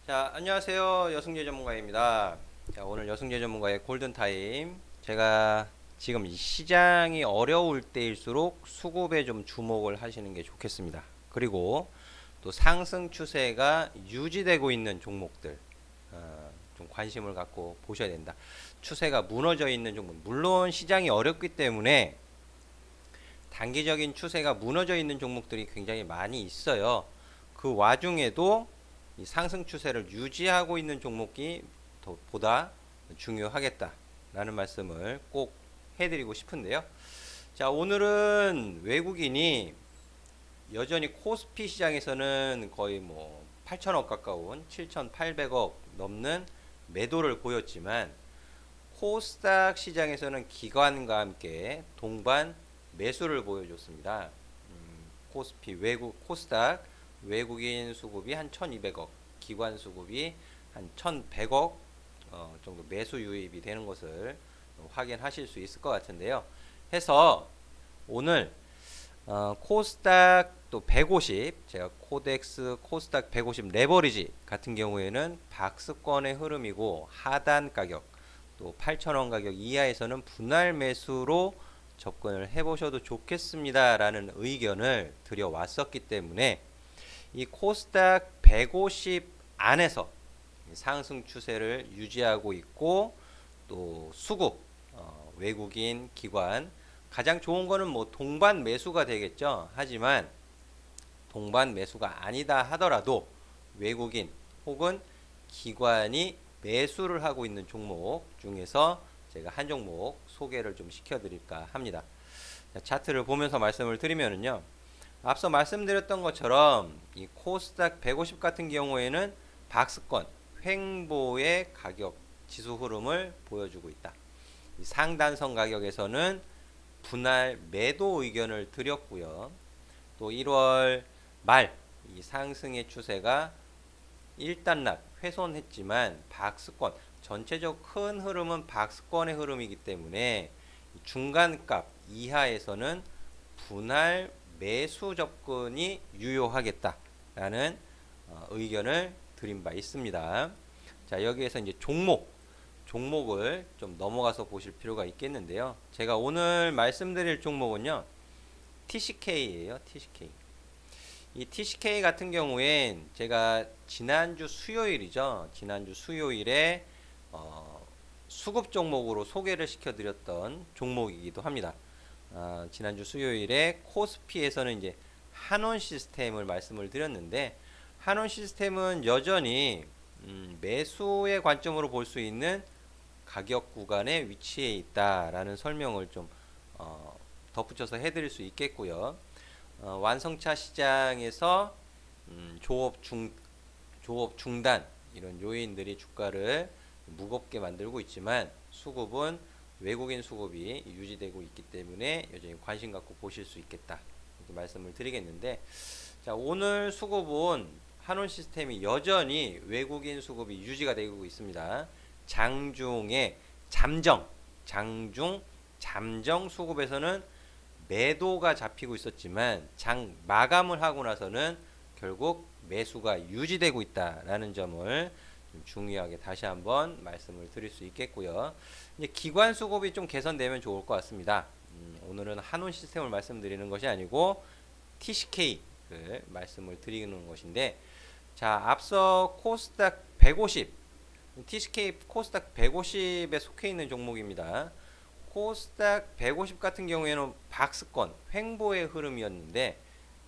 자, 안녕하세요. 여승재 전문가입니다. 자, 오늘 여승재 전문가의 골든타임. 제가 지금 이 시장이 어려울 때일수록 수급에 좀 주목을 하시는 게 좋겠습니다. 그리고 또 상승 추세가 유지되고 있는 종목들, 좀 관심을 갖고 보셔야 된다. 추세가 무너져 있는 종목. 물론 시장이 어렵기 때문에 단기적인 추세가 무너져 있는 종목들이 굉장히 많이 있어요. 그 와중에도 이 상승 추세를 유지하고 있는 종목이 보다 중요하겠다라는 말씀을 꼭 해드리고 싶은데요. 자, 오늘은 외국인이 여전히 코스피 시장에서는 거의 뭐 8천억 가까운 7,800억 넘는 매도를 보였지만 코스닥 시장에서는 기관과 함께 동반 매수를 보여줬습니다. 코스피 코스닥 외국인 수급이 한 1,200억, 기관 수급이 한 1,100억 정도 매수 유입이 되는 것을 확인하실 수 있을 것 같은데요. 해서 오늘 코스닥 또 150, 제가 코덱스 코스닥 150 레버리지 같은 경우에는 박스권의 흐름이고 하단 가격 또 8,000원 가격 이하에서는 분할 매수로 접근을 해보셔도 좋겠습니다 라는 의견을 드려왔었기 때문에 이 코스닥 150 안에서 상승 추세를 유지하고 있고 또 수급, 외국인, 기관 가장 좋은 거는 뭐 동반 매수가 되겠죠. 하지만 동반 매수가 아니다 하더라도 외국인 혹은 기관이 매수를 하고 있는 종목 중에서 제가 한 종목 소개를 좀 시켜드릴까 합니다. 자, 차트를 보면서 말씀을 드리면요. 앞서 말씀드렸던 것처럼 이 코스닥 150 같은 경우에는 박스권 횡보의 가격 지수 흐름을 보여주고 있다. 이 상단선 가격에서는 분할 매도 의견을 드렸고요. 또 1월 말 이 상승의 추세가 일단락 훼손했지만 박스권 전체적 큰 흐름은 박스권의 흐름이기 때문에 중간값 이하에서는 분할 매수 접근이 유효하겠다라는 의견을 드린 바 있습니다. 자, 여기에서 이제 종목을 좀 넘어가서 보실 필요가 있겠는데요. 제가 오늘 말씀드릴 종목은요. TCK예요. TCK. 이 TCK 같은 경우엔 제가 지난주 수요일이죠. 지난주 수요일에 수급 종목으로 소개를 시켜드렸던 종목이기도 합니다. 지난주 수요일에 코스피에서는 이제 한원 시스템을 말씀을 드렸는데 한원 시스템은 여전히 매수의 관점으로 볼 수 있는 가격 구간에 위치해 있다라는 설명을 좀 덧붙여서 해드릴 수 있겠고요. 완성차 시장에서 조업 중단 이런 요인들이 주가를 무겁게 만들고 있지만 수급은 외국인 수급이 유지되고 있기 때문에 여전히 관심 갖고 보실 수 있겠다 이렇게 말씀을 드리겠는데 자 오늘 수급은 한원 시스템이 여전히 외국인 수급이 유지가 되고 있습니다. 장중에 잠정 수급에서는 매도가 잡히고 있었지만 장 마감을 하고 나서는 결국 매수가 유지되고 있다라는 점을 좀 중요하게 다시 한번 말씀을 드릴 수 있겠고요. 이제 기관 수급이 좀 개선되면 좋을 것 같습니다. 오늘은 한원 시스템을 말씀드리는 것이 아니고 TCK를 말씀을 드리는 것인데 자 앞서 코스닥 150 TCK 코스닥 150에 속해 있는 종목입니다. 코스닥 150 같은 경우에는 박스권 횡보의 흐름이었는데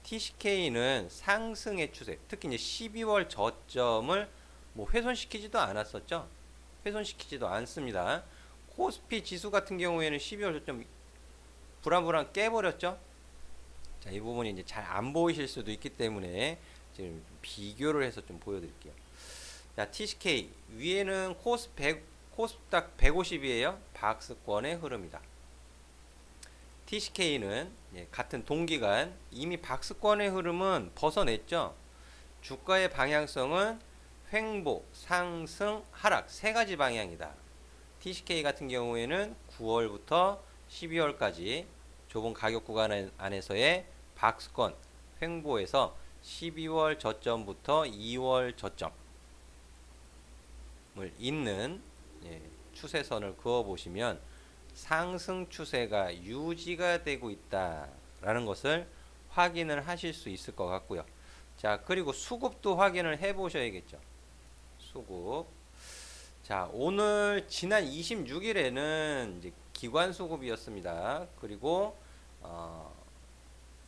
TCK는 상승의 추세, 특히 이제 12월 저점을 뭐 훼손시키지도 않았었죠. 훼손시키지도 않습니다. 코스피 지수 같은 경우에는 12월 저점 불안불안 깨버렸죠. 자, 이 부분이 이제 잘 안 보이실 수도 있기 때문에 지금 비교를 해서 좀 보여드릴게요. 자, TCK 위에는 코스닥 150이에요. 박스권의 흐름이다. TCK는 같은 동기간 이미 박스권의 흐름은 벗어냈죠. 주가의 방향성은 횡보, 상승, 하락 세 가지 방향이다. TCK 같은 경우에는 9월부터 12월까지 좁은 가격 구간 안에서의 박스권 횡보에서 12월 저점부터 2월 저점 잇는 추세선을 그어 보시면 상승 추세가 유지가 되고 있다라는 것을 확인을 하실 수 있을 것 같고요. 자, 그리고 수급도 확인을 해 보셔야겠죠. 수급. 자, 오늘 지난 26일에는 이제 기관 수급이었습니다. 그리고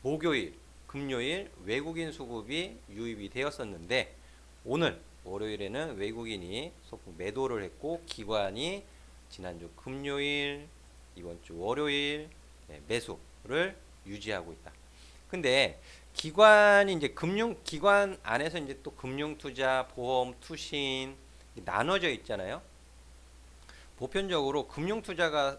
목요일, 금요일 외국인 수급이 유입이 되었었는데 오늘 월요일에는 외국인이 소폭 매도를 했고 기관이 지난주 금요일, 이번 주 월요일 매수를 유지하고 있다. 근데 기관이 이제 기관 안에서 이제 또 금융투자, 보험, 투신 나눠져 있잖아요. 보편적으로 금융투자가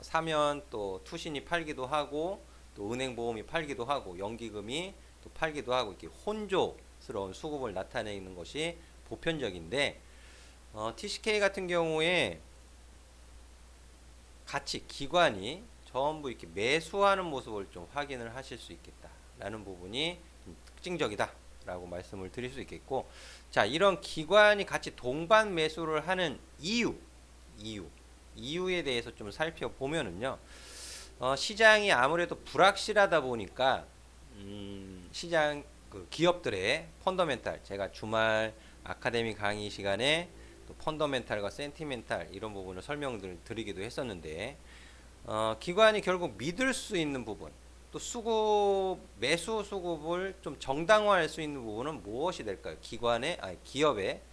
사면 또 투신이 팔기도 하고 또 은행보험이 팔기도 하고 연기금이 또 팔기도 하고 이렇게 혼조스러운 수급을 나타내는 것이 보편적인데 TCK 같은 경우에 같이 기관이 전부 이렇게 매수하는 모습을 좀 확인을 하실 수 있겠다라는 부분이 좀 특징적이다라고 말씀을 드릴 수 있겠고, 자, 이런 기관이 같이 동반 매수를 하는 이유에 대해서 좀 살펴보면은요, 시장이 아무래도 불확실하다 보니까 시장 기업들의 펀더멘탈, 제가 주말 아카데미 강의 시간에 또 펀더멘탈과 센티멘탈 이런 부분을 설명을 드리기도 했었는데 기관이 결국 믿을 수 있는 부분, 또 매수 수급을 좀 정당화할 수 있는 부분은 무엇이 될까요? 기업의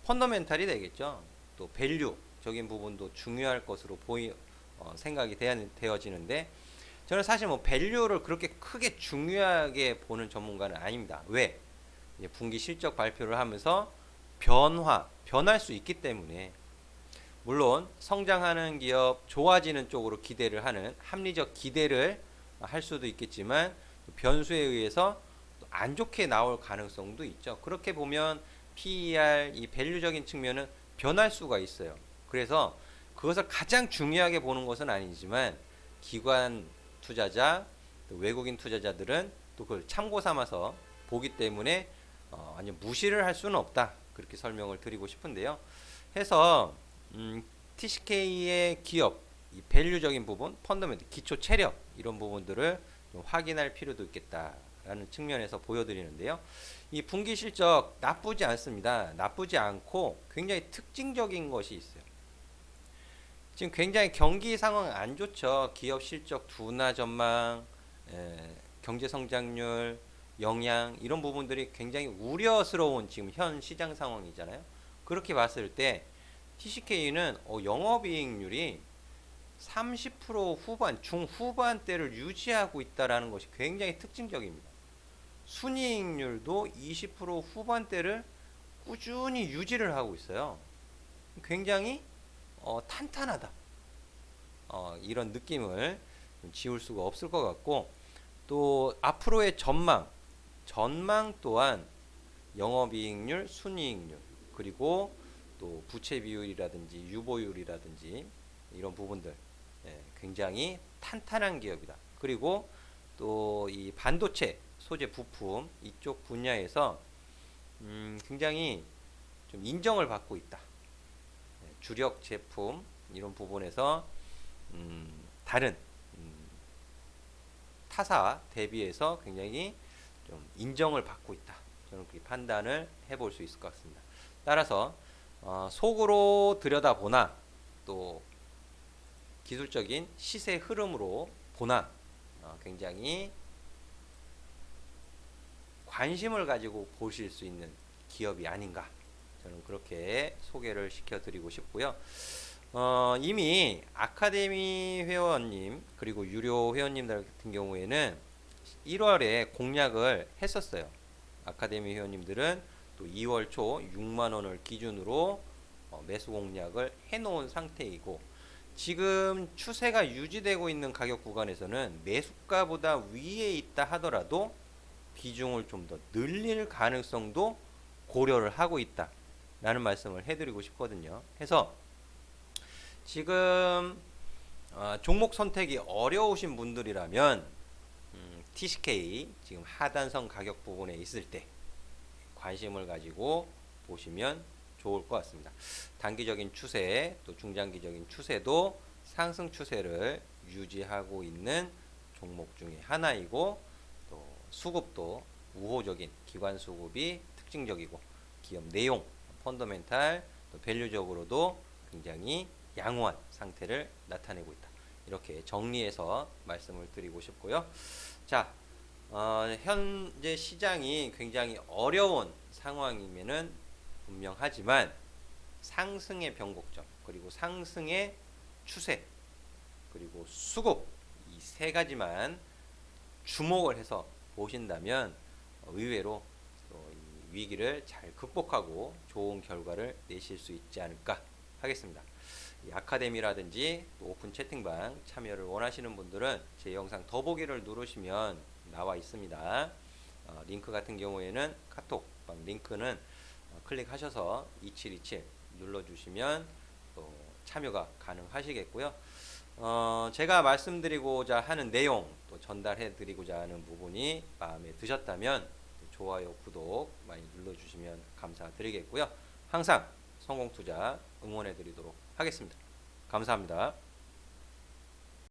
펀더멘탈이 되겠죠. 또 밸류적인 부분도 중요할 것으로 생각이 되어지는데 저는 사실 뭐 밸류를 그렇게 크게 중요하게 보는 전문가는 아닙니다. 왜? 이제 분기 실적 발표를 하면서 변할 수 있기 때문에, 물론 성장하는 기업, 좋아지는 쪽으로 기대를 하는 합리적 기대를 할 수도 있겠지만 변수에 의해서 또 안 좋게 나올 가능성도 있죠. 그렇게 보면 PER, 이 밸류적인 측면은 변할 수가 있어요. 그래서 그것을 가장 중요하게 보는 것은 아니지만 기관 투자자, 또 외국인 투자자들은 또 그걸 참고 삼아서 보기 때문에 완전 무시를 할 수는 없다. 그렇게 설명을 드리고 싶은데요. 해서 TCK의 기업, 이 밸류적인 부분, 펀더멘트, 기초 체력 이런 부분들을 좀 확인할 필요도 있겠다라는 측면에서 보여드리는데요. 이 분기 실적 나쁘지 않습니다. 나쁘지 않고 굉장히 특징적인 것이 있어요. 지금 굉장히 경기 상황 안 좋죠. 기업 실적 둔화 전망, 경제 성장률, 영향 이런 부분들이 굉장히 우려스러운 지금 현 시장 상황이잖아요. 그렇게 봤을 때 TCK는 영업이익률이 30% 후반, 중후반대를 유지하고 있다라는 것이 굉장히 특징적입니다. 순이익률도 20% 후반대를 꾸준히 유지를 하고 있어요. 굉장히 탄탄하다. 이런 느낌을 지울 수가 없을 것 같고, 또 앞으로의 전망 또한 영업이익률, 순이익률, 그리고 또 부채 비율이라든지 유보율이라든지 이런 부분들 굉장히 탄탄한 기업이다. 그리고 또 이 반도체 소재 부품 이쪽 분야에서 굉장히 좀 인정을 받고 있다. 주력 제품 이런 부분에서 다른 타사 대비해서 굉장히 좀 인정을 받고 있다. 저는 그렇게 판단을 해볼 수 있을 것 같습니다. 따라서 속으로 들여다보나 또 기술적인 시세 흐름으로 보나 굉장히 관심을 가지고 보실 수 있는 기업이 아닌가, 저는 그렇게 소개를 시켜드리고 싶고요. 이미 아카데미 회원님 그리고 유료 회원님들 같은 경우에는 1월에 공략을 했었어요. 아카데미 회원님들은 또 2월 초 6만원을 기준으로 매수 공략을 해놓은 상태이고, 지금 추세가 유지되고 있는 가격 구간에서는 매수가보다 위에 있다 하더라도 비중을 좀 더 늘릴 가능성도 고려를 하고 있다 라는 말씀을 해드리고 싶거든요. 해서 지금 종목 선택이 어려우신 분들이라면 TCK 지금 하단선 가격 부분에 있을 때 관심을 가지고 보시면 좋을 것 같습니다. 단기적인 추세 또 중장기적인 추세도 상승 추세를 유지하고 있는 종목 중에 하나이고, 또 수급도 우호적인 기관 수급이 특징적이고, 기업 내용, 펀더멘탈, 또 밸류적으로도 굉장히 양호한 상태를 나타내고 있다. 이렇게 정리해서 말씀을 드리고 싶고요. 자, 현재 시장이 굉장히 어려운 상황이면은 분명하지만 상승의 변곡점, 그리고 상승의 추세, 그리고 수급, 이 세 가지만 주목을 해서 보신다면 의외로 이 위기를 잘 극복하고 좋은 결과를 내실 수 있지 않을까 하겠습니다. 이 아카데미라든지 또 오픈 채팅방 참여를 원하시는 분들은 제 영상 더보기를 누르시면 나와 있습니다. 링크 같은 경우에는 카톡방 링크는 클릭하셔서 2727 눌러주시면 또 참여가 가능하시겠고요. 제가 말씀드리고자 하는 내용, 또 전달해 드리고자 하는 부분이 마음에 드셨다면 좋아요, 구독 많이 눌러주시면 감사드리겠고요. 항상 성공투자 응원해 드리도록 하겠습니다. 감사합니다.